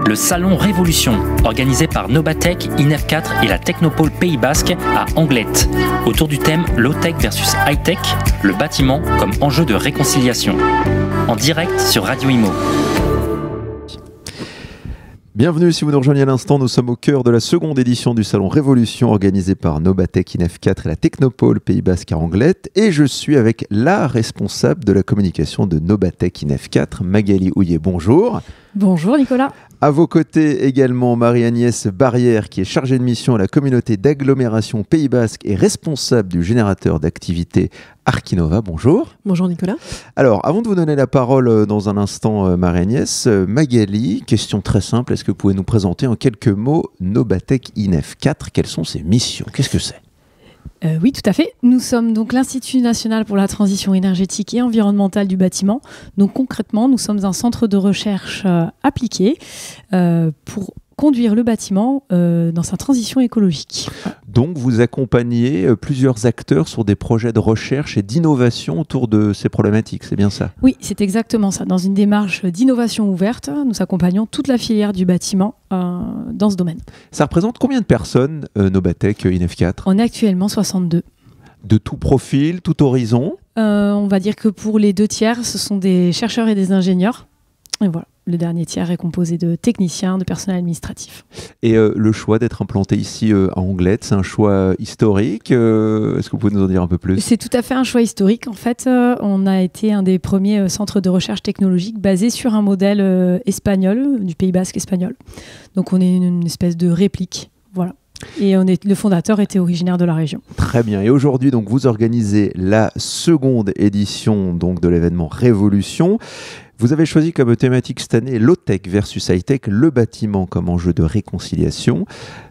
le salon Révolution, organisé par Nobatech, INEF4 et la Technopole Pays Basque à Anglet. Autour du thème Low-Tech versus High-Tech, le bâtiment comme enjeu de réconciliation. En direct sur Radio Imo. Bienvenue, si vous nous rejoignez à l'instant, nous sommes au cœur de la seconde édition du salon Révolution organisé par Nobatech, INEF4 et la Technopole Pays Basque à Anglet, et je suis avec la responsable de la communication de Nobatech INEF4, Magali Houillet. Bonjour. Bonjour Nicolas. À vos côtés également Marie-Agnès Barrière, qui est chargée de mission à la communauté d'agglomération Pays Basque et responsable du générateur d'activité Arkinova. Bonjour. Bonjour Nicolas. Alors, avant de vous donner la parole dans un instant, Marie-Agnès, Magali, question très simple, est-ce que vous pouvez nous présenter en quelques mots Nobatech INEF4 ? Quelles sont ses missions ? Qu'est-ce que c'est ? Oui, tout à fait. Nous sommes donc l'Institut national pour la transition énergétique et environnementale du bâtiment. Donc concrètement, nous sommes un centre de recherche appliqué pour conduire le bâtiment dans sa transition écologique. Donc vous accompagnez plusieurs acteurs sur des projets de recherche et d'innovation autour de ces problématiques, c'est bien ça ? Oui, c'est exactement ça. Dans une démarche d'innovation ouverte, nous accompagnons toute la filière du bâtiment dans ce domaine. Ça représente combien de personnes, Nobatech INEF4 ? On est actuellement 62. De tout profil, tout horizon ? On va dire que pour les 2/3, ce sont des chercheurs et des ingénieurs. Et voilà. Le dernier tiers est composé de techniciens, de personnel administratif. Et le choix d'être implanté ici à Anglet, c'est un choix historique. Est-ce que vous pouvez nous en dire un peu plus ? C'est tout à fait un choix historique. En fait, on a été un des premiers centres de recherche technologique basé sur un modèle espagnol, du Pays Basque espagnol. Donc on est une espèce de réplique. Voilà. Et le fondateur était originaire de la région. Très bien. Et aujourd'hui, donc, vous organisez la seconde édition donc, de l'événement Révolution. Vous avez choisi comme thématique cette année low-tech versus high-tech, le bâtiment comme enjeu de réconciliation.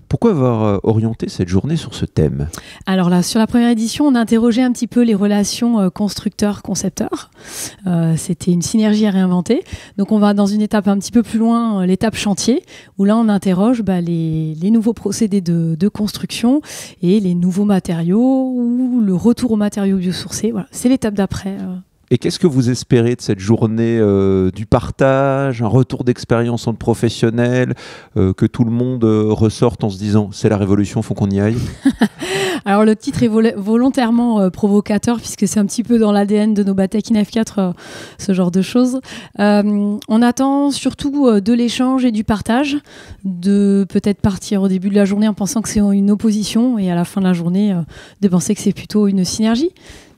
Pourquoi avoir orienté cette journée sur ce thème ? Alors là, sur la première édition, on a interrogé un petit peu les relations constructeurs-concepteurs. C'était une synergie à réinventer. Donc on va dans une étape un petit peu plus loin, l'étape chantier, où là on interroge les nouveaux procédés de construction et les nouveaux matériaux ou le retour aux matériaux biosourcés. Voilà, c'est l'étape d'après. Et qu'est-ce que vous espérez de cette journée du partage, un retour d'expérience entre professionnels, que tout le monde ressorte en se disant « c'est la révolution, il faut qu'on y aille » ? Alors le titre est volontairement provocateur puisque c'est un petit peu dans l'ADN de Nobatech INEF4, ce genre de choses. On attend surtout de l'échange et du partage, de peut-être partir au début de la journée en pensant que c'est une opposition et à la fin de la journée de penser que c'est plutôt une synergie.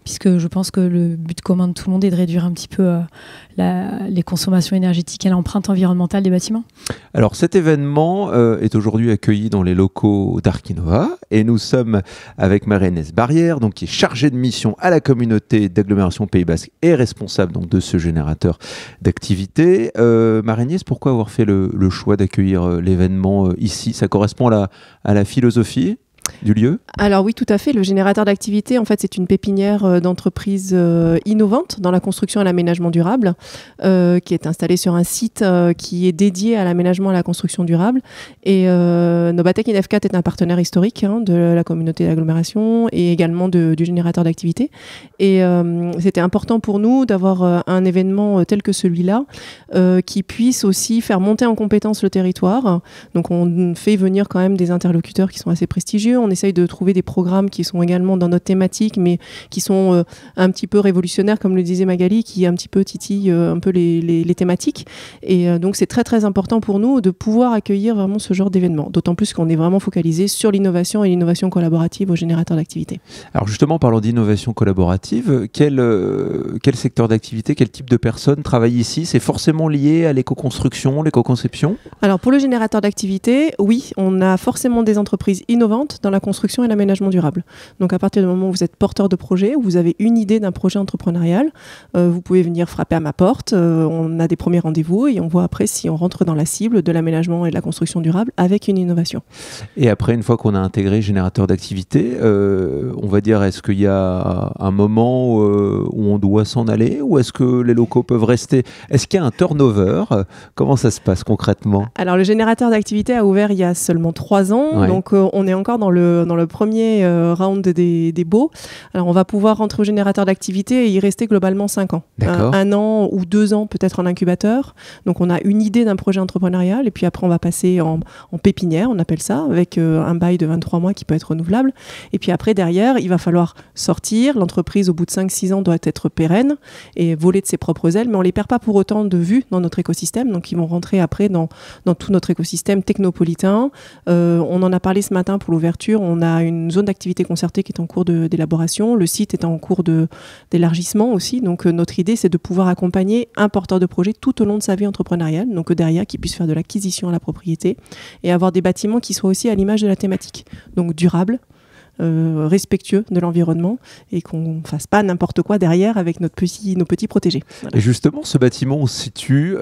Puisque je pense que le but commun de tout le monde est de réduire un petit peu les consommations énergétiques et l'empreinte environnementale des bâtiments. Alors cet événement est aujourd'hui accueilli dans les locaux d'Arkinova et nous sommes avec Marie-Agnès Barrière, donc, qui est chargée de mission à la communauté d'agglomération Pays Basque et responsable donc, de ce générateur d'activité. Marie-Agnès, pourquoi avoir fait le choix d'accueillir l'événement ici ? Ça correspond à la philosophie du lieu ? Alors oui, tout à fait. Le générateur d'activité, en fait, c'est une pépinière d'entreprises innovantes dans la construction et l'aménagement durable, qui est installée sur un site qui est dédié à l'aménagement et à la construction durable. Et Nobatech INEF4 est un partenaire historique de la communauté d'agglomération et également du générateur d'activité. Et c'était important pour nous d'avoir un événement tel que celui-là, qui puisse aussi faire monter en compétence le territoire. Donc on fait venir quand même des interlocuteurs qui sont assez prestigieux. On essaye de trouver des programmes qui sont également dans notre thématique, mais qui sont un petit peu révolutionnaires, comme le disait Magali, qui un petit peu titillent un peu les thématiques. Et donc, c'est très, très important pour nous de pouvoir accueillir vraiment ce genre d'événement. D'autant plus qu'on est vraiment focalisé sur l'innovation et l'innovation collaborative au générateur d'activité. Alors justement, parlons d'innovation collaborative. Quel secteur d'activité, quel type de personnes travaillent ici ? C'est forcément lié à l'éco-construction, l'éco-conception ? Alors, pour le générateur d'activité, oui, on a forcément des entreprises innovantes dans la construction et l'aménagement durable. Donc à partir du moment où vous êtes porteur de projet, où vous avez une idée d'un projet entrepreneurial, vous pouvez venir frapper à ma porte, on a des premiers rendez-vous et on voit après si on rentre dans la cible de l'aménagement et de la construction durable avec une innovation. Et après, une fois qu'on a intégré générateur d'activité, on va dire, est-ce qu'il y a un moment où on doit s'en aller ou est-ce que les locaux peuvent rester ? Est-ce qu'il y a un turnover ? Comment ça se passe concrètement ? Alors le générateur d'activité a ouvert il y a seulement 3 ans, donc on est encore dans le premier round des baux. Alors, on va pouvoir rentrer au générateur d'activité et y rester globalement 5 ans. Un an ou 2 ans peut-être en incubateur. Donc, on a une idée d'un projet entrepreneurial et puis après, on va passer en pépinière, on appelle ça, avec un bail de 23 mois qui peut être renouvelable. Et puis après, derrière, il va falloir sortir. L'entreprise, au bout de 5-6 ans, doit être pérenne et voler de ses propres ailes, mais on les perd pas pour autant de vue dans notre écosystème. Donc, ils vont rentrer après dans tout notre écosystème technopolitain. On en a parlé ce matin pour l'ouverture. On a une zone d'activité concertée qui est en cours d'élaboration. Le site est en cours d'élargissement aussi. Donc, notre idée, c'est de pouvoir accompagner un porteur de projet tout au long de sa vie entrepreneuriale. Donc, derrière, qu'il puisse faire de l'acquisition à la propriété et avoir des bâtiments qui soient aussi à l'image de la thématique. Donc, durables, respectueux de l'environnement et qu'on ne fasse pas n'importe quoi derrière avec nos petits protégés. Voilà. Et justement, ce bâtiment, on se situe,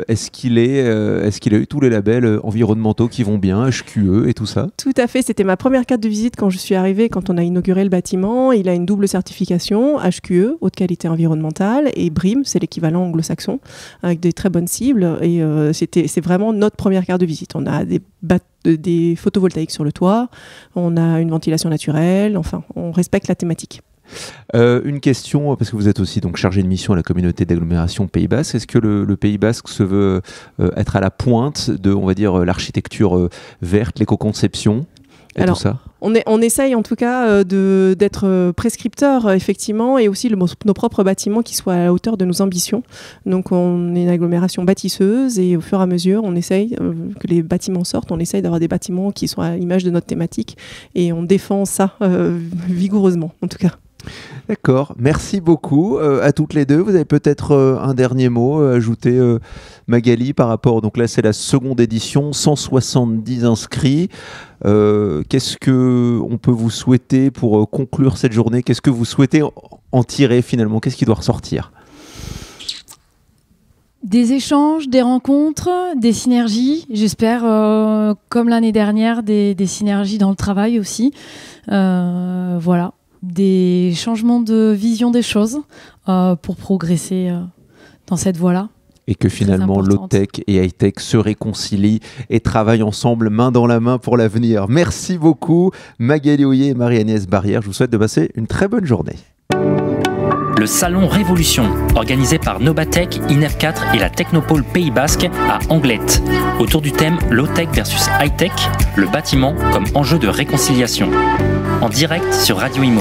est-ce qu'il a eu tous les labels environnementaux qui vont bien, HQE et tout ça? Tout à fait, c'était ma première carte de visite quand je suis arrivée, quand on a inauguré le bâtiment. Il a une double certification, HQE, haute qualité environnementale, et BREEAM, c'est l'équivalent anglo-saxon, avec des très bonnes cibles. Et c'est vraiment notre première carte de visite. On a des photovoltaïques sur le toit, on a une ventilation naturelle, enfin, on respecte la thématique. Une question, parce que vous êtes aussi donc chargé de mission à la communauté d'agglomération Pays Basque. Est-ce que le Pays Basque se veut être à la pointe de, on va dire, l'architecture verte, l'éco-conception et tout ça? On essaye en tout cas d'être prescripteur effectivement et aussi nos propres bâtiments qui soient à la hauteur de nos ambitions. Donc on est une agglomération bâtisseuse et au fur et à mesure on essaye que les bâtiments sortent, on essaye d'avoir des bâtiments qui soient à l'image de notre thématique et on défend ça vigoureusement en tout cas. D'accord, merci beaucoup à toutes les deux. Vous avez peut-être un dernier mot à ajouter, Magali, par rapport, donc là c'est la seconde édition, 170 inscrits. Qu'est-ce qu'on peut vous souhaiter pour conclure cette journée? Qu'est-ce que vous souhaitez en tirer finalement? Qu'est-ce qui doit ressortir? Des échanges, des rencontres, des synergies, j'espère, comme l'année dernière, des synergies dans le travail aussi. Voilà. Des changements de vision des choses pour progresser dans cette voie-là. Et que finalement low-tech et high-tech se réconcilient et travaillent ensemble main dans la main pour l'avenir. Merci beaucoup Magali Houillet et Marie-Agnès Barrière. Je vous souhaite de passer une très bonne journée. Le salon Révolution, organisé par Nobatech, INEF4 et la Technopole Pays Basque à Anglet, autour du thème low-tech versus high-tech, le bâtiment comme enjeu de réconciliation. En direct sur Radio Imo.